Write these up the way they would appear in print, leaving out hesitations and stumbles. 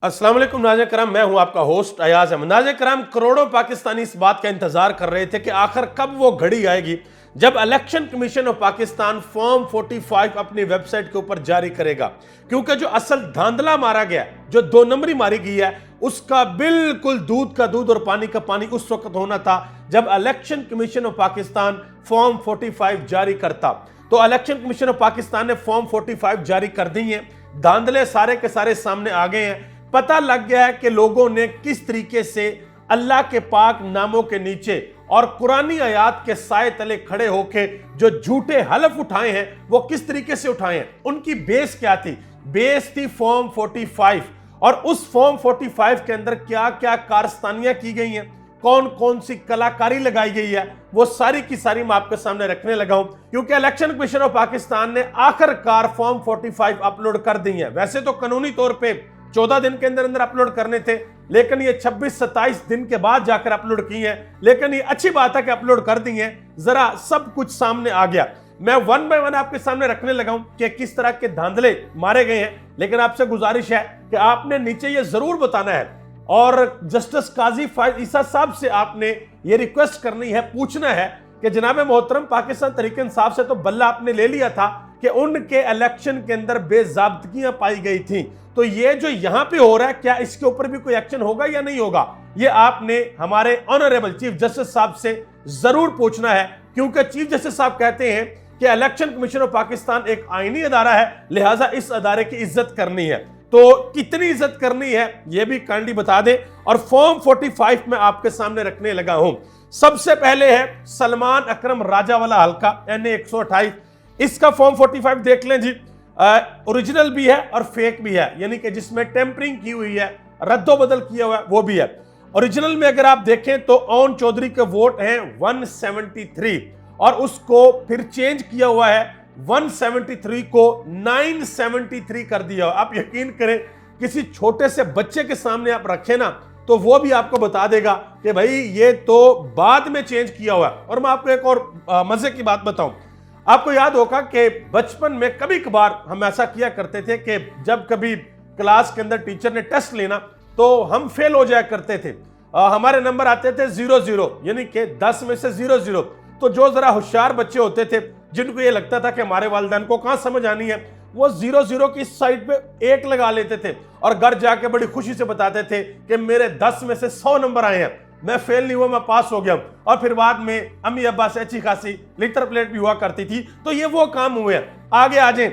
अस्सलाम वालेकुम नाज़रीन कराम, मैं हूं आपका होस्ट अयाज अहमद। नाज़रीन कराम, करोड़ों पाकिस्तानी इस बात का इंतजार कर रहे थे कि आखिर कब वो घड़ी आएगी जब election commission of Pakistan form 45 अपनी वेबसाइट के ऊपर जारी करेगा, क्योंकि जो असल धांधला मारा गया, जो दो नंबरी मारी गई है, उसका बिल्कुल दूध का दूध और पानी का पानी उस वक्त होना था जब election commission of Pakistan form 45 जारी करता। तो इलेक्शन कमीशन ऑफ पाकिस्तान ने फॉर्म 45 जारी कर दी है। धांधले सारे के सारे सामने आ गए हैं। पता लग गया है कि लोगों ने किस तरीके से अल्लाह के पाक नामों के नीचे और कुरानी आयात के साए तले खड़े होके जो झूठे हलफ उठाए हैं वो किस तरीके से उठाए हैं। उनकी बेस क्या थी? बेस थी फॉर्म 45, और उस फॉर्म 45 के अंदर क्या क्या कारस्तानियां की गई हैं, कौन कौन सी कलाकारी लगाई गई है, वो सारी की सारी मैं आपके सामने रखने लगा हूं, क्योंकि इलेक्शन कमीशन ऑफ पाकिस्तान ने आखिरकार फॉर्म 45 अपलोड कर दी है। वैसे तो कानूनी तौर पे 14 दिन के अंदर अंदर अपलोड करने थे, लेकिन ये 26-27 दिन के बाद जाकर अपलोड की है। लेकिन ये अच्छी बात है कि अपलोड कर दी है, जरा सब कुछ सामने आ गया। मैं वन बाय वन आपके सामने रखने लगा हूं कि किस तरह के धांधले मारे गए हैं। लेकिन आपसे गुजारिश है कि आपने नीचे ये जरूर बताना है, और जस्टिस काजी फायद ईसा साहब से आपने ये रिक्वेस्ट करनी है, पूछना है कि जनाब मोहतरम, पाकिस्तान तहरीक इंसाफ से तो बल्ला आपने ले लिया था कि उनके इलेक्शन के अंदर बेज़ाब्तगियां पाई गई थी, तो ये जो यहां पे हो रहा है, क्या इसके ऊपर भी कोई एक्शन होगा या नहीं होगा? ये आपने हमारे ऑनरेबल चीफ जस्टिस साहब से जरूर पूछना है, क्योंकि चीफ जस्टिस साहब कहते हैं कि इलेक्शन कमीशन ऑफ पाकिस्तान एक आईनी अदारा है, लिहाजा इस अदारे की इज्जत करनी है। तो कितनी इज्जत करनी है ये भी काइंडली बता दें, और फॉर्म 45 में आपके सामने रखने लगा हूं। सबसे पहले है सलमान अकरम राजा वाला हल्का NA 128। इसका फॉर्म 45 देख लें जी। ओरिजिनल भी है और फेक भी है, यानी कि जिसमें टेम्परिंग की हुई है, रद्दो बदल किया हुआ है, वो भी है। ओरिजिनल में अगर आप देखें तो ओन चौधरी के वोट हैं 173, और उसको फिर चेंज किया हुआ है 173 को 973 कर दिया हुआ। आप यकीन करें, किसी छोटे से बच्चे के सामने आप रखें ना, तो वो भी आपको बता देगा कि भाई ये तो बाद में चेंज किया हुआ है। और मैं आपको एक और मजे की बात बताऊं, आपको याद होगा कि बचपन में कभी कभार हम ऐसा किया करते थे कि जब कभी क्लास के अंदर टीचर ने टेस्ट लेना तो हम फेल हो जाया करते थे। हमारे नंबर आते थे 0-0, यानी कि 10 में से 0-0। तो जो जरा होशियार बच्चे होते थे, जिनको ये लगता था कि हमारे वालिदैन को कहां समझ आनी है, वो 0-0 की साइड पे 1 लगा लेते थे और घर जाके बड़ी खुशी से बताते थे कि मेरे 10 में से 100 नंबर आए हैं, मैं फेल नहीं हुआ, मैं पास हो गया। और फिर बाद में अम्मी अब्बा से अच्छी खासी लिटर प्लेट भी हुआ करती थी। तो ये वो काम हुए हैं। आगे आ जाए,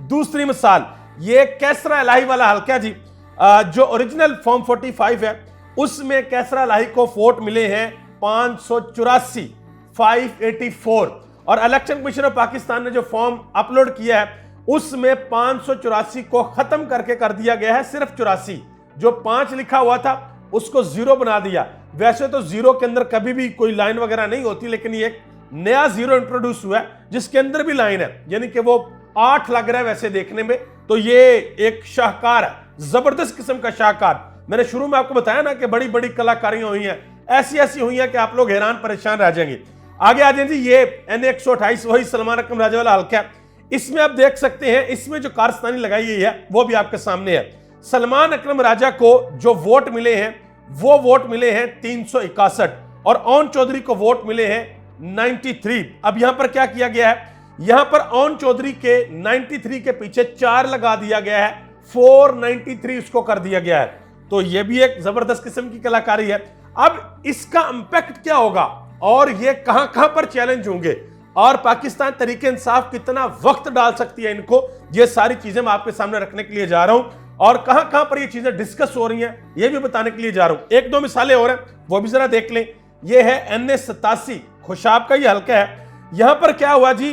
दूसरी मिसाल, ये कैसरा इलाही वाला हल्का जी। जो ओरिजिनल फॉर्म 45 है, उसमें कैसरा इलाही को वोट मिले हैं 584, 584, और इलेक्शन कमीशन ऑफ पाकिस्तान ने जो फॉर्म अपलोड किया है उसमें 584 को खत्म करके कर दिया गया है सिर्फ 84। जो 5 लिखा हुआ था उसको 0 बना दिया। वैसे तो 0 के अंदर कभी भी कोई लाइन वगैरह नहीं होती, लेकिन ये एक नया 0 इंट्रोड्यूस हुआ है जिसके अंदर भी लाइन है, यानी कि वो 8 लग रहा है वैसे देखने में। तो ये एक शाहकार है, जबरदस्त किस्म का शाहकार। मैंने शुरू में आपको बताया ना कि बड़ी बड़ी कलाकारियां हुई हैं, ऐसी ऐसी हुई हैं कि आप लोग हैरान परेशान रह जाएंगे। आगे आ जाए जी, ये NA 128 वही सलमान अकरम राजा वाला हल्का है। इसमेमें आप देख सकते हैं, इसमें जो कारस्तानी लगाई गई है वो भी आपके सामने है। सलमान अकरम राजा को जो वोट मिले हैं वो वोट मिले हैं 361, और ओन चौधरी को वोट मिले हैं 93। अब यहां पर क्या किया गया है, यहां पर ओन चौधरी के 93 के पीछे 4 लगा दिया गया है, 493 उसको कर दिया गया है। तो यह भी एक जबरदस्त किस्म की कलाकारी है। अब इसका इंपैक्ट क्या होगा और ये कहां कहां पर चैलेंज होंगे, और पाकिस्तान तहरीक इंसाफ कितना वक्त डाल सकती है इनको, ये सारी चीजें मैं आपके सामने रखने के लिए जा रहा हूं, और कहां कहां पर ये चीजें डिस्कस हो रही हैं ये भी बताने के लिए जा रहा हूं। एक दो मिसालें और हैं, वो भी जरा देख लें। ये है NA 87 खुशाब का ये हल्का है। यहां पर क्या हुआ जी,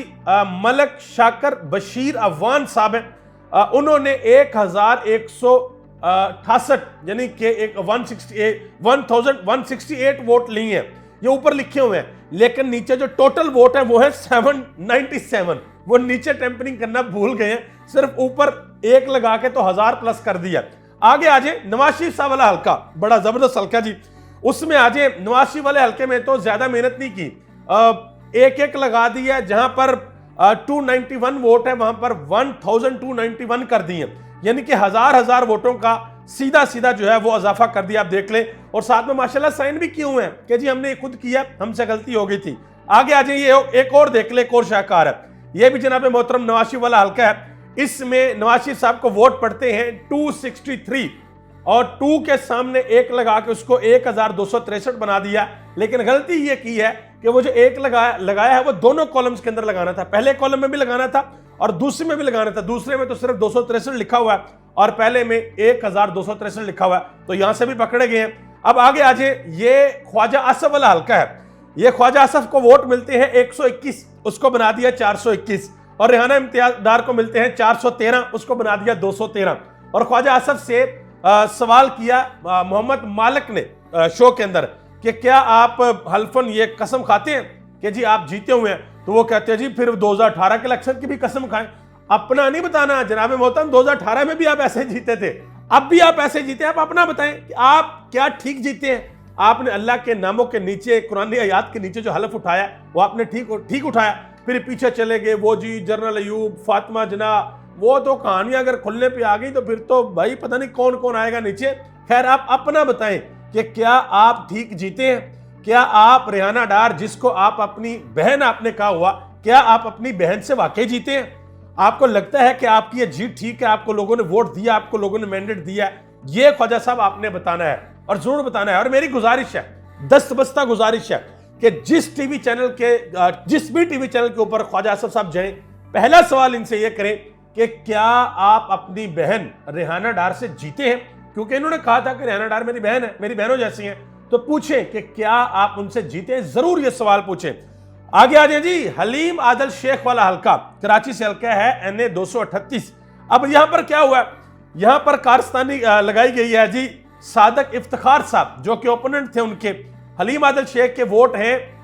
मलक शाकर बशीर अफवान साहब हैं, उन्होंने 1168 यानी कि 1168 वोट लिए हैं, ये ऊपर लिखे हुए हैं, लेकिन नीचे जो टोटल वोट है वो है 797। वो नीचे टेम्परिंग करना भूल गए हैं, सिर्फ ऊपर 1 लगा के तो 1000 प्लस कर दिया। आगे आ जाए, नवाज शरीफ साहब वाला हल्का, बड़ा जबरदस्त हल्का जी। उसमें आ जाए, नवाज शरीफ वाले हल्के में तो ज्यादा मेहनत नहीं की, 1-1 लगा दिया। जहां पर 291 वोट है वहां पर 1291 कर दिए, यानी कि 1000 वोटों का सीधा सीधा जो है वो इजाफा कर दिया, आप देख लें। और साथ में माशाल्लाह साइन भी किए हुए हैं कि जी हमने खुद किया, हमसे गलती हो गई थी। आगे आ जाइए, एक और देख ले, एक और शाहकार है। ये भी जनाब मोहतरम नवाज शरीफ वाला हल्का है। इसमें नवाज शरीफ साहब को वोट पड़ते हैं 263 और 2 के सामने 1 लगा के उसको 1263 बना दिया। लेकिन गलती ये की है कि वो जो 1 लगाया है वो दोनों कॉलम्स के अंदर लगाना था। पहले कॉलम में भी लगाना था और दूसरे में भी लगाना था। दूसरे में तो सिर्फ 263 लिखा हुआ है और पहले में 1263 लिखा हुआ है, तो यहां से भी पकड़े गए हैं। अब आगे आ जाए, ये ख्वाजा आसफ वाला हल्का है। ये ख्वाजा आसफ को वोट मिलते हैं 121, उसको बना दिया 421। और रेहाना इम्तियाज डार को मिलते हैं 413, उसको बना दिया 213। और ख्वाजा आसफ से सवाल किया मोहम्मद मालिक ने शो के अंदर कि क्या आप हल्फन ये कसम खाते हैं कि जी आप जीते हुए हैं? तो वो कहते हैं जी फिर 2018 के इलेक्शन की भी कसम खाएं। अपना नहीं बताना जनाब मोहतरम, 2018 में भी आप ऐसे जीते थे, अब भी आप ऐसे जीते। आप अपना बताएं कि आप क्या ठीक जीते हैं। आपने अल्लाह के नामों के नीचे, कुरान आयात के नीचे जो हलफ उठाया वो आपने ठीक उठाया। फिर पीछे चले गए, वो जी जनरल अयूब, फातिमा जना, वो तो कहानियां अगर खुलने पे आ गई तो फिर तो भाई पता नहीं कौन कौन आएगा नीचे। खैर आप अपना बताएं कि क्या आप ठीक जीते हैं? क्या आप रेहाना डार, जिसको आप अपनी बहन आपने कहा हुआ, क्या आप अपनी बहन से वाकई जीते हैं? आपको लगता है कि आपकी ये जीत ठीक है, आपको लोगों ने वोट दिया, आपको लोगों ने मैंडेट दिया? ये ख्वाजा साहब आपने बताना है और जरूर बताना है। और मेरी गुजारिश है, दस्तबस्ता गुजारिश है कि जिस भी टीवी चैनल के ऊपर ख्वाजा आसफ साहब जाएं, पहला सवाल इनसे यह करें कि क्या आप अपनी बहन रेहाना डार से जीते हैं? क्योंकि इन्होंने कहा था कि रेहाना डार मेरी बहन है, मेरी बहनों जैसी हैं, तो पूछें कि क्या आप उनसे जीते हैं। जरूर यह सवाल पूछें। आगे आ जाए जी, हलीम आदल शेख वाला हल्का, कराची से हल्का है, NA 238। अब यहां पर क्या हुआ? यहां पर कारस्तानी लगाई गई है जी सादक इफ्तिखार साहब, जो कि ओपोनेंट थे उनके। हलीम आदल शेख के वोट हैं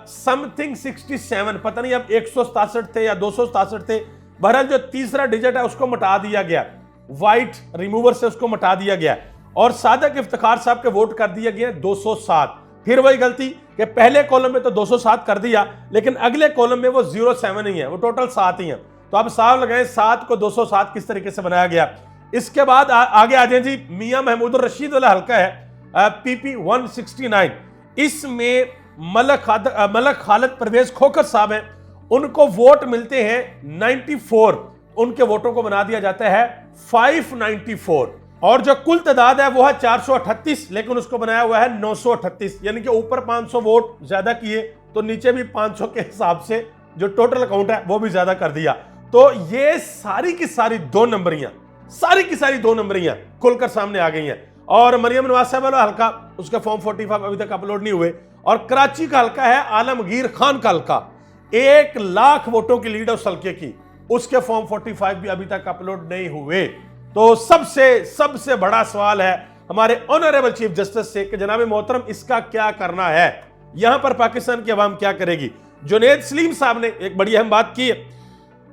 समथिंग 67, पता नहीं अब 167 थे या 267 थे। बहरहाल जो तीसरा डिजिट है उसको मिटा दिया गया, व्हाइट रिमूवर से उसको मिटा दिया गया। और सादक इफ्तिखार साहब के वोट कर दिए गए 207। फिर वही गलती कि पहले कॉलम में तो 207 कर दिया, लेकिन अगले कॉलम में वो 07 ही है, वो टोटल 7 ही है। तो अब साफ लगाएं 7 को 207 किस तरीके से बनाया गया। इसके बाद आगे आ जाए जी, मियां महमूद रशीद वाला हल्का है, PP 169। इसमें मलक खालिद परवेज खोखर साहब हैं, उनको वोट मिलते हैं 94, उनके वोटों को बना दिया जाता है 594। और जो कुल तादाद है वो है 438, लेकिन उसको बनाया हुआ है 938, यानी कि ऊपर 500 वोट ज्यादा किए तो नीचे भी 500 के हिसाब से जो टोटल अकाउंट है वो भी ज्यादा कर दिया। तो ये सारी की सारी दो नंबरियां खुलकर सामने आ गई हैं। और मरियम नवाज साहब वाला हल्का, उसका फॉर्म 45 अभी तक अपलोड नहीं हुए। और कराची का हल्का है आलमगीर खान का हल्का, 1 लाख वोटों की लीड है उस हल्के की, उसके फॉर्म 45 भी अभी तक अपलोड नहीं हुए। तो सबसे बड़ा सवाल है हमारे ऑनरेबल चीफ जस्टिस से कि जनाब मोहतरम इसका क्या करना है, यहां पर पाकिस्तान की अवाम क्या करेगी। जुनैद सलीम साहब ने एक बड़ी अहम बात की है।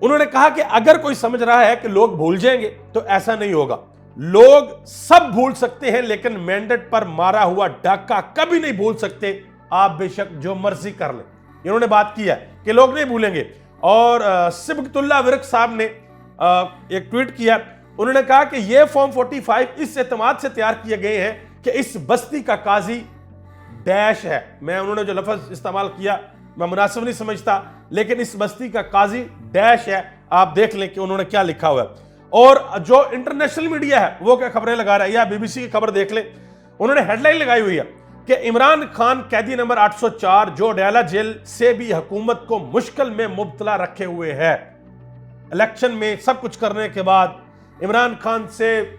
उन्होंने कहा कि अगर कोई समझ रहा है कि लोग भूल जाएंगे तो ऐसा नहीं होगा। लोग सब भूल सकते हैं लेकिन मैंडेट पर मारा हुआ डाका कभी नहीं भूल सकते, आप बेशक जो मर्जी कर लें। इन्होंने बात की है कि लोग नहीं भूलेंगे। और सिबगतुल्लाह विरक साहब ने एक ट्वीट किया, उन्होंने कहा कि ये फॉर्म 45 इस एतमाद से तैयार किए गए हैं कि इस बस्ती का काजी डैश है। उन्होंने जो लफ्ज इस्तेमाल किया मैं मुनासिब नहीं समझता, लेकिन इस बस्ती का काजी डैश है। आप देख लें कि उन्होंने क्या लिखा हुआ है। और जो इंटरनेशनल मीडिया है वो क्या खबरें लगा रहा है, या BBC की खबर देख लें। उन्होंने हेडलाइन लगाई हुई है कि इमरान खान कैदी नंबर 804 जो डयाला जेल से भी हुकूमत को मुश्किल में मुब्तला रखे हुए है। इलेक्शन में सब कुछ करने के बाद इमरान खान से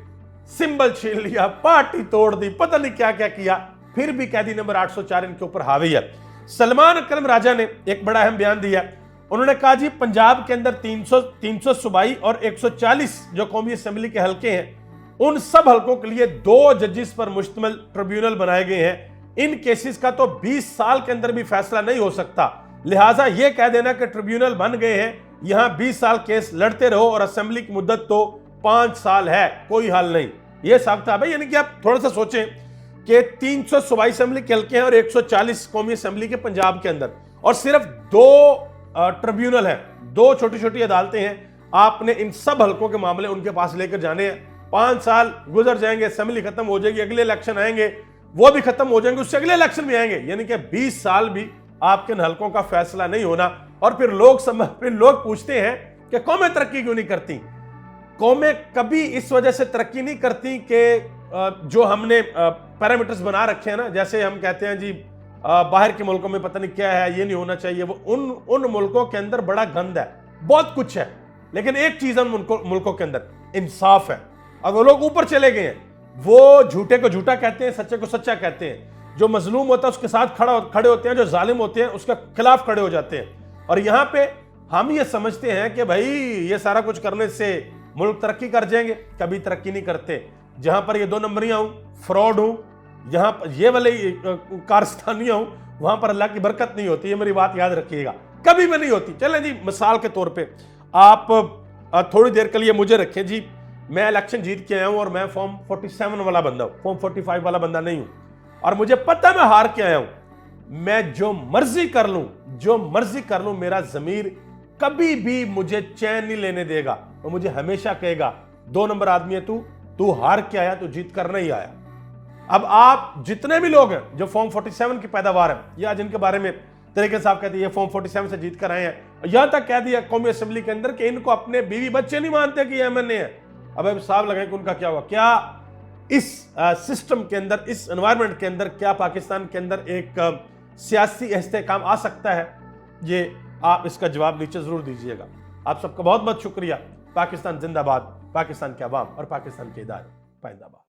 सिंबल छीन लिया, पार्टी तोड़ दी, पता नहीं क्या क्या किया, फिर भी कैदी नंबर 804 इनके ऊपर हावी है। सलमान अकरम राजा ने एक बड़ा अहम बयान दिया। उन्होंने कहा जी पंजाब के अंदर 300 सूबाई और 140 जो कौमी असेंबली के हल्के हैं, उन सब हल्कों के लिए 2 जजेस पर मुश्तमिल ट्रिब्यूनल बनाए गए हैं। इन केसेस का तो 20 साल के अंदर भी फैसला नहीं हो सकता, लिहाजा यह कह देना कि ट्रिब्यूनल बन गए हैं, यहां 20 साल केस लड़ते रहो और असेंबली की मुद्दत तो 5 साल है, कोई हल नहीं। यह साबित है भाई, यानी कि आप थोड़ा सा सोचें कि 300 सूबाई असेंबली के हल्के हैं और 140 कौमी असेंबली के पंजाब के अंदर, और सिर्फ 2 ट्रिब्यूनल हैं, 2 छोटी छोटी अदालतें हैं। आपने इन सब हल्कों के मामले उनके पास लेकर जाने हैं, 5 साल गुजर जाएंगे, असेंबली खत्म हो जाएगी, अगले इलेक्शन आएंगे, वो भी खत्म हो जाएंगे, उससे अगले इलेक्शन भी आएंगे, यानी कि 20 साल भी आपके इन हलकों का फैसला नहीं होना। और फिर लोग पूछते हैं कि कौमें तरक्की क्यों नहीं करती। कौमें कभी इस वजह से तरक्की नहीं करती कि जो हमने पैरामीटर्स बना रखे हैं ना, जैसे हम कहते हैं जी बाहर के मुल्कों में पता नहीं क्या है, ये नहीं होना चाहिए, वो उन मुल्कों के अंदर बड़ा गंद है, बहुत कुछ है, लेकिन एक चीज उन मुल्कों के अंदर इंसाफ है। और वो लोग ऊपर चले गए हैं, वो झूठे को झूठा कहते हैं, सच्चे को सच्चा कहते हैं, जो मजलूम होता है उसके साथ खड़े होते हैं, जो जालिम होते हैं उसके खिलाफ खड़े हो जाते हैं। और यहां पे हम ये समझते हैं कि भाई ये सारा कुछ करने से मुल्क तरक्की कर जाएंगे, कभी तरक्की नहीं करते। जहां पर ये 2 नंबरियां हूं, फ्रॉड हूं, यहां पर ये वाले कारस्तानियां हूं, वहां पर अल्लाह की बरकत नहीं होती, ये मेरी बात याद रखिएगा, कभी भी नहीं होती। चलें जी, मिसाल के तौर पे आप थोड़ी देर के लिए मुझे रखें जी, मैं इलेक्शन जीत के आया हूं और मैं फॉर्म 47 वाला बंदा हूं, फॉर्म 45 वाला बंदा नहीं हूं, और मुझे पता मैं हार के आया हूं। मैं जो मर्जी कर लूं, मेरा जमीर कभी भी मुझे चैन नहीं लेने देगा, वो मुझे हमेशा कहेगा 2 नंबर आदमी है तू हार के आया, तू जीत कर नहीं आया। अब आप जितने भी लोग हैं जो फॉर्म 47 की पैदावार है, या जिनके बारे में तरीके साहब कहते हैं ये फॉर्म 47 से जीत कर आए हैं, यहां तक कह दिया कौमी असेंबली के अंदर कि इनको अपने बीवी बच्चे नहीं मानते कि ये एमएनए है। अब साहब लगाए कि उनका क्या हुआ, क्या इस सिस्टम के अंदर, इस एनवायरनमेंट के अंदर, क्या पाकिस्तान के अंदर एक सियासी इस्तेहकाम आ सकता है? ये आप इसका जवाब नीचे जरूर दीजिएगा। आप सबका बहुत बहुत शुक्रिया। पाकिस्तान जिंदाबाद, पाकिस्तान के अवाम और पाकिस्तान के इदारे पाइंदाबाद।